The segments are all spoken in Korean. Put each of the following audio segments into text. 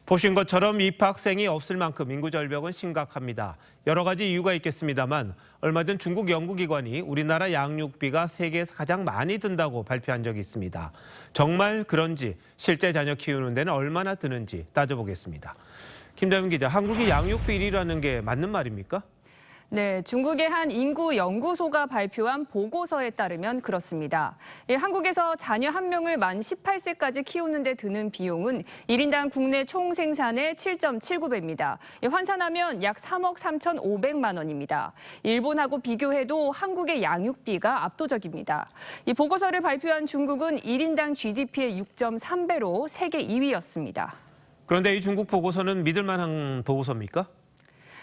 보신 것처럼 입학생이 없을 만큼 인구 절벽은 심각합니다. 여러 가지 이유가 있겠습니다만 얼마 전 중국 연구기관이 우리나라 양육비가 세계에서 가장 많이 든다고 발표한 적이 있습니다. 정말 그런지 실제 자녀 키우는 데는 얼마나 드는지 따져보겠습니다. 김다민 기자, 한국이 양육비 1위라는 게 맞는 말입니까? 네, 중국의 한 인구 연구소가 발표한 보고서에 따르면 그렇습니다. 한국에서 자녀 한 명을 만 18세까지 키우는 데 드는 비용은 1인당 국내 총 생산의 7.79배입니다. 환산하면 약 3억 3,500만 원입니다. 일본하고 비교해도 한국의 양육비가 압도적입니다. 이 보고서를 발표한 중국은 1인당 GDP의 6.3배로 세계 2위였습니다. 그런데 이 중국 보고서는 믿을 만한 보고서입니까?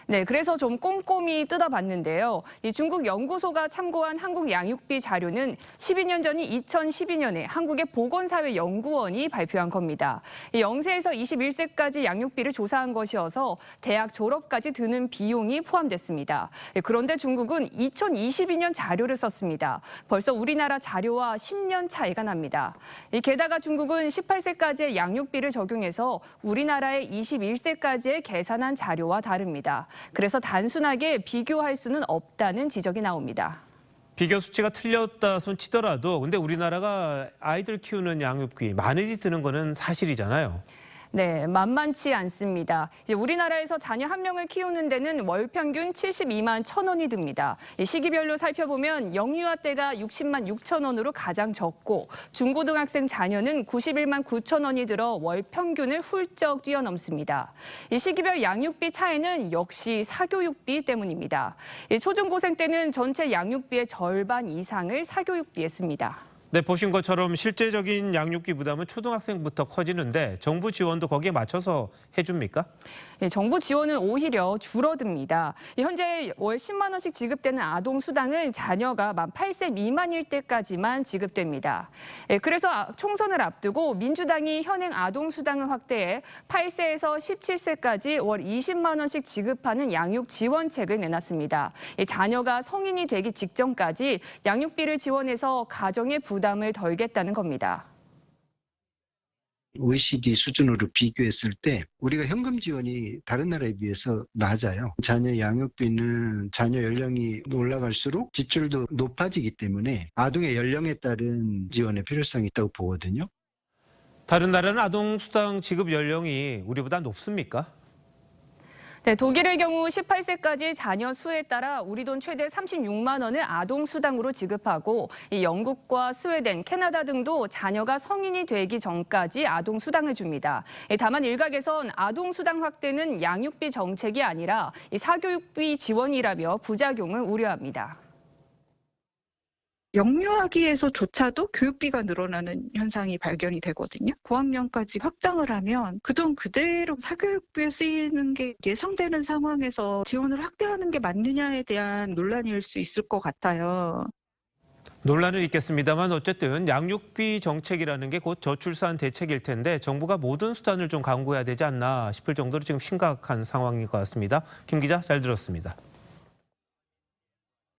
네, 그래서 좀 꼼꼼히 뜯어봤는데요. 이 중국 연구소가 참고한 한국 양육비 자료는 12년 전인 2012년에 한국의 보건사회연구원이 발표한 겁니다. 0세에서 21세까지 양육비를 조사한 것이어서 대학 졸업까지 드는 비용이 포함됐습니다. 그런데 중국은 2022년 자료를 썼습니다. 벌써 우리나라 자료와 10년 차이가 납니다. 게다가 중국은 18세까지의 양육비를 적용해서 우리나라의 21세까지의 계산한 자료와 다릅니다. 그래서 단순하게 비교할 수는 없다는 지적이 나옵니다. 비교 수치가 틀렸다 손 치더라도 근데 우리나라가 아이들 키우는 양육비 많이 드는 거는 사실이잖아요. 네, 만만치 않습니다. 이제 우리나라에서 자녀 한 명을 키우는 데는 월 평균 72만 1천 원이 듭니다. 시기별로 살펴보면 영유아 때가 60만 6천 원으로 가장 적고 중고등학생 자녀는 91만 9천 원이 들어 월 평균을 훌쩍 뛰어넘습니다. 시기별 양육비 차이는 역시 사교육비 때문입니다. 초중고생 때는 전체 양육비의 절반 이상을 사교육비에 씁니다. 네, 보신 것처럼 실제적인 양육비 부담은 초등학생부터 커지는데 정부 지원도 거기에 맞춰서 해줍니까? 네, 정부 지원은 오히려 줄어듭니다. 현재 월 10만 원씩 지급되는 아동 수당은 자녀가 만 8세 미만일 때까지만 지급됩니다. 그래서 총선을 앞두고 민주당이 현행 아동 수당을 확대해 8세에서 17세까지 월 20만 원씩 지급하는 양육 지원책을 내놨습니다. 자녀가 성인이 되기 직전까지 양육비를 지원해서 가정의 부담을 덜겠다는 겁니다. OECD 수준으로 비교했을 때 우리가 현금 지원이 다른 나라에 비해서 낮아요. 자녀 양육비는 자녀 연령이 올라갈수록 지출도 높아지기 때문에 아동의 연령에 따른 지원의 필요성이 있다고 보거든요. 다른 나라는 아동 수당 지급 연령이 우리보다 높습니까? 네, 독일의 경우 18세까지 자녀 수에 따라 우리 돈 최대 36만 원을 아동 수당으로 지급하고 영국과 스웨덴, 캐나다 등도 자녀가 성인이 되기 전까지 아동 수당을 줍니다. 다만 일각에선 아동 수당 확대는 양육비 정책이 아니라 사교육비 지원이라며 부작용을 우려합니다. 영유아기에서조차도 교육비가 늘어나는 현상이 발견이 되거든요. 고학년까지 확장을 하면 그돈 그대로 사교육비에 쓰이는 게 예상되는 상황에서 지원을 확대하는 게 맞느냐에 대한 논란일 수 있을 것 같아요. 논란은 있겠습니다만 어쨌든 양육비 정책이라는 게 곧 저출산 대책일 텐데 정부가 모든 수단을 좀 강구해야 되지 않나 싶을 정도로 지금 심각한 상황인 것 같습니다. 김 기자, 잘 들었습니다.